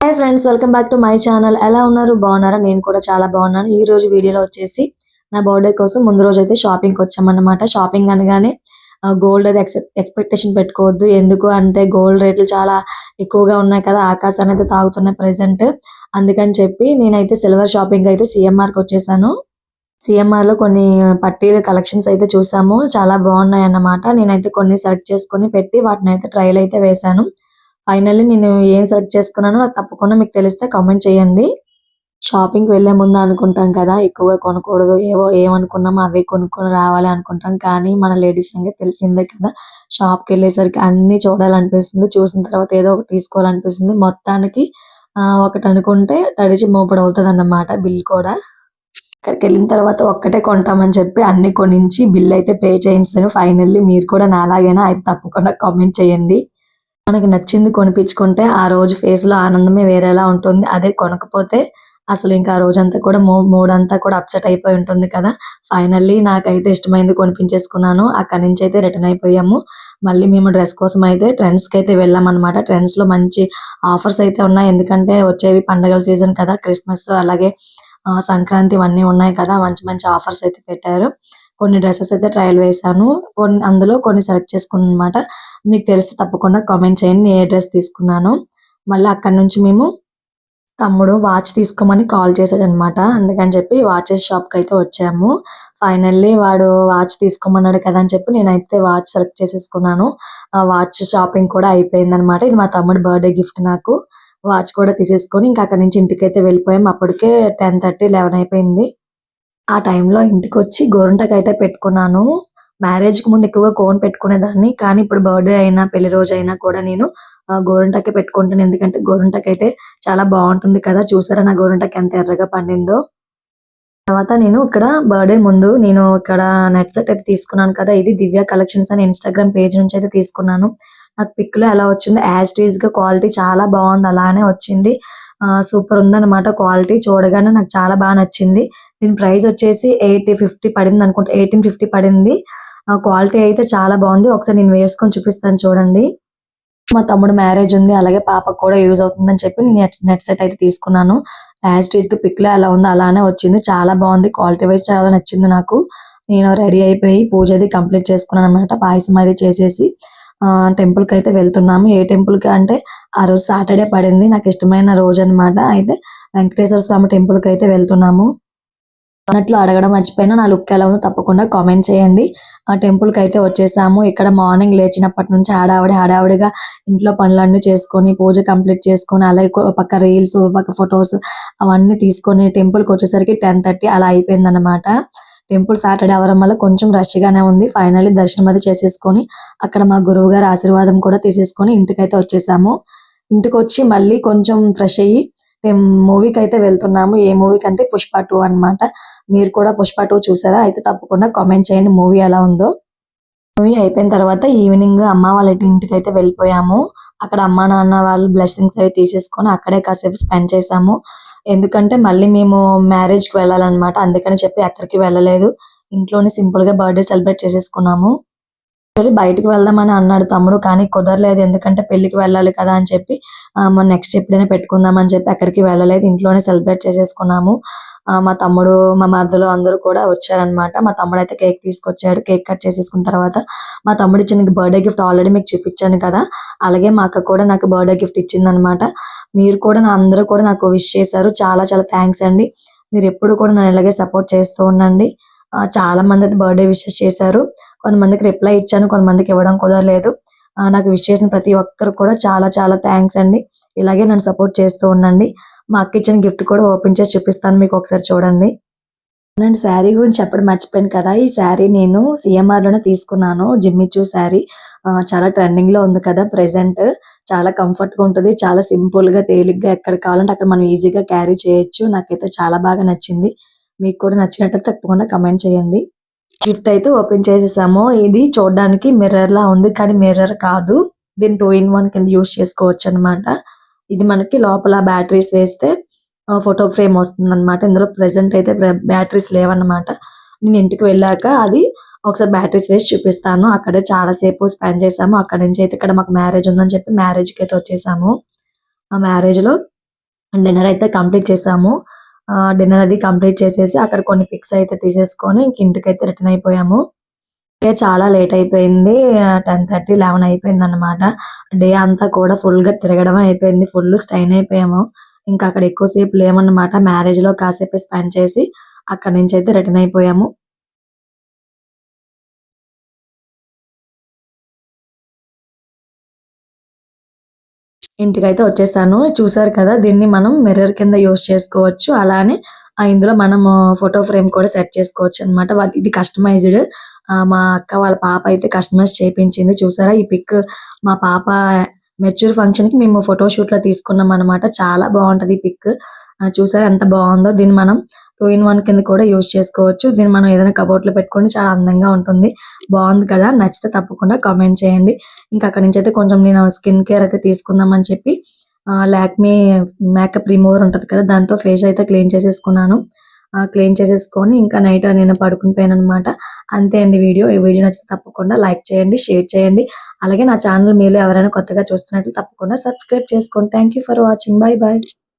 Hi friends, welcome back to my channel. ఎలా ఉన్నారు? బాగున్నారా? నేను కూడా చాలా బాగున్నాను. ఈ రోజు వీడియోలో వచ్చేసి నా బర్త్డే కోసం ముందు రోజు అయితే షాపింగ్కి వచ్చామన్నమాట. షాపింగ్ అనగానే గోల్డ్ అయితే ఎక్స్పెక్టేషన్ పెట్టుకోవద్దు. ఎందుకు అంటే గోల్డ్ రేట్లు చాలా ఎక్కువగా ఉన్నాయి కదా, ఆకాశాన్ని అయితే తాగుతున్నాయి ప్రెసెంట్. అందుకని చెప్పి నేనైతే సిల్వర్ షాపింగ్ అయితే సిఎంఆర్కి వచ్చేసాను. సిఎంఆర్లో కొన్ని పట్టీల కలెక్షన్స్ అయితే చూసాము, చాలా బాగున్నాయి అన్నమాట. నేనైతే కొన్ని సెలెక్ట్ చేసుకొని పెట్టి వాటిని అయితే ట్రైల్ అయితే వేశాను. ఫైనల్లీ నేను ఏం సెలెక్ట్ చేసుకున్నానో నాకు తప్పకుండా మీకు తెలిస్తే కామెంట్ చేయండి. షాపింగ్కి వెళ్ళే ముందు అనుకుంటాం కదా, ఎక్కువగా కొనకూడదు, ఏమనుకున్నామో అవే కొనుక్కొని రావాలి అనుకుంటాం. కానీ మన లేడీస్ సంగతి తెలిసిందే కదా, షాప్కి వెళ్ళేసరికి అన్నీ చూడాలనిపిస్తుంది. చూసిన తర్వాత ఏదో ఒకటి తీసుకోవాలనిపిస్తుంది. మొత్తానికి ఒకటి అనుకుంటే తడిచి మోపడు అవుతుంది అన్నమాట బిల్ కూడా. అక్కడికి వెళ్ళిన తర్వాత ఒక్కటే కొంటామని చెప్పి అన్ని కొనించి బిల్ అయితే పే చేయించాను. ఫైనల్లీ మీరు కూడా నాలాగైనా అయితే తప్పకుండా కామెంట్ చేయండి. మనకి నచ్చింది కొనిపించుకుంటే ఆ రోజు ఫేస్లో ఆనందమే వేరేలా ఉంటుంది. అదే కొనకపోతే అసలు ఇంకా ఆ రోజంతా కూడా మూడంతా కూడా అప్సెట్ అయిపోయి ఉంటుంది కదా. ఫైనల్లీ నాకైతే ఇష్టమైంది కొనిపించేసుకున్నాను. అక్కడి నుంచి అయితే రిటర్న్ అయిపోయాము. మళ్ళీ మేము డ్రెస్ కోసం అయితే ట్రెండ్స్కి అయితే వెళ్ళామన్నమాట. ట్రెండ్స్లో మంచి ఆఫర్స్ అయితే ఉన్నాయి. ఎందుకంటే వచ్చేవి పండగల సీజన్ కదా, క్రిస్మస్ అలాగే సంక్రాంతి ఇవన్నీ ఉన్నాయి కదా, మంచి మంచి ఆఫర్స్ అయితే పెట్టారు. కొన్ని డ్రెస్సెస్ అయితే ట్రయల్ వేశాను. అందులో కొన్ని సెలెక్ట్ చేసుకున్నాను అనమాట. మీకు తెలిస్తే తప్పకుండా కామెంట్ చేయండి నేను ఏ డ్రెస్ తీసుకున్నాను. మళ్ళీ అక్కడి నుంచి మేము తమ్ముడు వాచ్ తీసుకోమని కాల్ చేశాడనమాట. అందుకని చెప్పి వాచెస్ షాప్కి అయితే వచ్చాము. ఫైనల్లీ వాడు వాచ్ తీసుకోమన్నాడు కదా అని చెప్పి నేనైతే వాచ్ సెలెక్ట్ చేసేసుకున్నాను. ఆ వాచ్ షాపింగ్ కూడా అయిపోయిందనమాట. ఇది మా తమ్ముడు బర్త్డే గిఫ్ట్ నాకు. వాచ్ కూడా తీసేసుకొని ఇంకా అక్కడి నుంచి ఇంటికైతే వెళ్ళిపోయాం. అప్పటికే 10:30, 11 అయిపోయింది. ఆ టైంలో ఇంటికొచ్చి గోరింటాకు అయితే పెట్టుకున్నాను. మ్యారేజ్‌కి ముందు ఎక్కువగా కోన్ పెట్టుకునేదాన్ని. కానీ ఇప్పుడు బర్త్‌డే అయినా, పెళ్లి రోజైనా కూడా నేను గోరింటాకే పెట్టుకుంటాను. ఎందుకంటే గోరింటాకైతే చాలా బాగుంటుంది కదా. చూసారా నా గోరింటాకు ఎంత ఎర్రగా పండిందో. తర్వాత నేను ఇక్కడ బర్త్‌డే ముందు నేను ఇక్కడ నెట్ సెట్ అయితే తీసుకున్నాను కదా. ఇది దివ్య కలెక్షన్స్ అని ఇన్‌స్టాగ్రామ్ పేజ్ నుంచి అయితే తీసుకున్నాను. నాకు పిక్‌లో ఎలా వచ్చిందో యాజ్ ఇట్ ఈస్‌గా క్వాలిటీ చాలా బాగుంది. అలానే వచ్చింది. సూపర్ ఉందన్నమాట క్వాలిటీ. చూడగానే నాకు చాలా బాగా నచ్చింది. దీని ప్రైస్ వచ్చేసి 8050 పడింది అనుకుంటా. 1850 పడింది. క్వాలిటీ అయితే చాలా బాగుంది. ఒకసారి నేను వేసుకొని చూపిస్తాను చూడండి. మా తమ్ముడు మ్యారేజ్ ఉంది, అలాగే పాపకు కూడా యూజ్ అవుతుందని చెప్పి నేను నెట్ సెట్ అయితే తీసుకున్నాను. యాజ్ ఇట్ ఈస్‌గా పిక్‌లో ఎలా ఉందో అలానే వచ్చింది. చాలా బాగుంది. క్వాలిటీ వైజ్ చాలా నచ్చింది నాకు. నేను రెడీ అయిపోయి పూజ అది కంప్లీట్ చేసుకున్నాను అనమాట. పాయసం అది చేసేసి టెంపుల్‌కి అయితే వెళ్తున్నాము. ఏ టెంపుల్‌కి అంటే ఆ రోజు సాటర్డే పడింది. నాకు ఇష్టమైన రోజు అనమాట. అయితే వెంకటేశ్వర స్వామి టెంపుల్‌కి అయితే వెళ్తున్నాము. అన్నట్లు అడగడం మర్చిపోయినా, నా లుక్ ఎలా ఉందో తప్పకుండా కామెంట్ చేయండి. ఆ టెంపుల్‌కి అయితే వచ్చేసాము. ఇక్కడ మార్నింగ్ లేచినప్పటి నుంచి హడావిడిగా ఇంట్లో పనులన్నీ చేసుకొని, పూజ కంప్లీట్ చేసుకొని, అలాగే ఒక పక్క రీల్స్, ఒక పక్క ఫొటోస్ అవన్నీ తీసుకొని టెంపుల్‌కి వచ్చేసరికి 10:30 అలా అయిపోయిందన్నమాట. టెంపుల్ సాటర్డే అవ్వడం వల్ల కొంచెం రష్‌గానే ఉంది. ఫైనల్లీ దర్శనం అది చేసేసుకొని అక్కడ మా గురువుగారి ఆశీర్వాదం కూడా తీసేసుకొని ఇంటికైతే వచ్చేసాము. ఇంటికొచ్చి మళ్ళీ కొంచెం ఫ్రెష్ అయ్యి మేము మూవీకి అయితే వెళ్తున్నాము. ఏ మూవీకి అంటే పుష్ప 2 అన్నమాట. మీరు కూడా పుష్ప 2 చూసారా? అయితే తప్పకుండా కామెంట్ చేయండి మూవీ ఎలా ఉందో. మూవీ అయిపోయిన తర్వాత ఈవినింగ్ అమ్మ వాళ్ళ ఇంటికి అయితే వెళ్ళిపోయాము. అక్కడ అమ్మా నాన్న వాళ్ళు బ్లెస్సింగ్స్ అవి తీసేసుకొని అక్కడే కాసేపు స్పెండ్ చేసాము. ఎందుకంటే మళ్ళీ మేము మ్యారేజ్‌కి వెళ్ళాలన్నమాట. అందుకని చెప్పి ఎక్కడికి వెళ్ళలేదు. ఇంట్లోనే సింపుల్‌గా బర్త్‌డే సెలబ్రేట్ చేసేసుకున్నాము. బయటికి వెళ్దామని అన్నాడు తమ్ముడు. కానీ కుదరలేదు. ఎందుకంటే పెళ్ళికి వెళ్ళాలి కదా అని చెప్పి మనం నెక్స్ట్ ఎప్పుడైనా పెట్టుకుందాం అని చెప్పి ఎక్కడికి వెళ్ళలేదు. ఇంట్లోనే సెలబ్రేట్ చేసేసుకున్నాము. మా తమ్ముడు, మా మరదలు అందరూ కూడా వచ్చారనమాట. మా తమ్ముడైతే కేక్ తీసుకొచ్చాడు. కేక్ కట్ చేసేసుకున్న తర్వాత మా తమ్ముడు ఇచ్చిన బర్త్‌డే గిఫ్ట్ ఆల్రెడీ మీకు చూపించాను కదా. అలాగే మా అక్క కూడా నాకు బర్త్‌డే గిఫ్ట్ ఇచ్చిందనమాట. మీరు కూడా అందరూ కూడా నాకు విష్ చేశారు. చాలా చాలా థాంక్స్ అండి. మీరు ఎప్పుడు కూడా నన్ను ఇలాగే సపోర్ట్ చేస్తూ ఉండండి. చాలా మంది అయితే బర్త్‌డే విషెస్ చేశారు. కొంతమందికి రిప్లై ఇచ్చాను, కొంతమందికి ఇవ్వడం కుదరలేదు. నాకు విష్ చేసిన ప్రతి ఒక్కరికి కూడా చాలా చాలా థాంక్స్ అండి. ఇలాగే నన్ను సపోర్ట్ చేస్తూ ఉండండి. మా అక్క ఇచ్చిన గిఫ్ట్ కూడా ఓపెన్ చేసి చూపిస్తాను మీకు, ఒకసారి చూడండి. నేను శారీ గురించి చెప్పడం మర్చిపోయాను కదా. ఈ శారీ నేను సిఎంఆర్‌లోనే తీసుకున్నాను. జిమ్మిచూ శారీ చాలా ట్రెండింగ్‌లో ఉంది కదా ప్రెజెంట్. చాలా కంఫర్ట్‌గా ఉంటది. చాలా సింపుల్‌గా, తేలిగ్గా ఎక్కడ కావాలంటే అక్కడ మనం ఈజీగా క్యారీ చేయొచ్చు. నాకైతే చాలా బాగా నచ్చింది. మీకు కూడా నచ్చినట్లయితే తప్పకుండా కామెంట్ చేయండి. గిఫ్ట్ అయితే ఓపెన్ చేసేసాము. ఇది చూడడానికి మిర్రర్‌లా ఉంది. కానీ మిర్రర్ కాదు. దీన్ని 2 ఇన్ 1 కింద యూజ్ చేసుకోవచ్చనమాట. ఇది మనకి లోపల బ్యాటరీస్ వేస్తే ఫోటో ఫ్రేమ్ వస్తుందనమాట. ఇందులో ప్రెజెంట్ అయితే బ్యాటరీస్ లేవన్నమాట. నేను ఇంటికి వెళ్ళాక అది ఒకసారి బ్యాటరీస్ వేసి చూపిస్తాను. అక్కడే చాలా సేపు స్పెండ్ చేసాము. అక్కడి నుంచి అయితే ఇక్కడ మాకు మ్యారేజ్ ఉందని చెప్పి మ్యారేజ్‌కి అయితే వచ్చేసాము. ఆ మ్యారేజ్‌లో డిన్నర్ అయితే కంప్లీట్ చేసాము. డిన్నర్ అది కంప్లీట్ చేసేసి అక్కడ కొన్ని పిక్స్ అయితే తీసేసుకొని ఇంక ఇంటికైతే రిటర్న్ అయిపోయాము. చాలా లేట్ అయిపోయింది. 10:30, 11 అయిపోయిందన్నమాట. డే అంతా కూడా ఫుల్‌గా తిరగడమే అయిపోయింది. ఫుల్ స్ట్రెయిన్ అయిపోయాము. ఇంకా అక్కడ ఎక్కువ సేపు లేమన్నమాట. మ్యారేజ్‌లో కాసేపు స్పెండ్ చేసి అక్కడి నుంచైతే రిటర్న్ అయిపోయాము. ఇంటికైతే వచ్చేసాను. చూసారు కదా! దీన్ని మనం మిర్రర్ కింద యూజ్ చేసుకోవచ్చు. అలానే ఇందులో మనము ఫోటో ఫ్రేమ్ కూడా సెట్ చేసుకోవచ్చనమాట. ఇది కస్టమైజ్డ్. మా అక్క వాళ్ళ పాప అయితే కస్టమైజ్ చేపించింది. చూసారా ఈ పిక్ మా పాప మెచ్యూర్ ఫంక్షన్‌కి మేము ఫోటో షూట్‌లో తీసుకున్నామనమాట. చాలా బావుంటది ఈ పిక్. చూసారా ఎంత బావుందో! దీన్ని మనం 2 ఇన్ 1 కింద కూడా యూజ్ చేసుకోవచ్చు. దీన్ని మనం ఏదైనా కబోర్డ్‌లో పెట్టుకొని చాలా అందంగా ఉంటుంది. బావుంది కదా! నచ్చితే తప్పకుండా కామెంట్ చేయండి. ఇంకా అక్కడి నుంచైతే కొంచెం నేను స్కిన్ కేర్ అయితే తీసుకుందామని చెప్పి లాక్మే మేకప్ రిమూవర్ ఉంటది కదా! దాంతో ఫేస్ అయితే క్లీన్ చేసేసుకున్నాను. క్లీన్ చేసేసుకొని ఇంకా నైట్ నేను పడుకుని పోయాననమాట. అంతే అండి వీడియో. ఈ వీడియో నచ్చితే తప్పకుండా లైక్ చేయండి, షేర్ చేయండి. అలాగే నా ఛానల్ మీలో ఎవరైనా కొత్తగా చూస్తున్నట్లు తప్పకుండా సబ్స్క్రైబ్ చేసుకోండి. Thank you for watching. By by.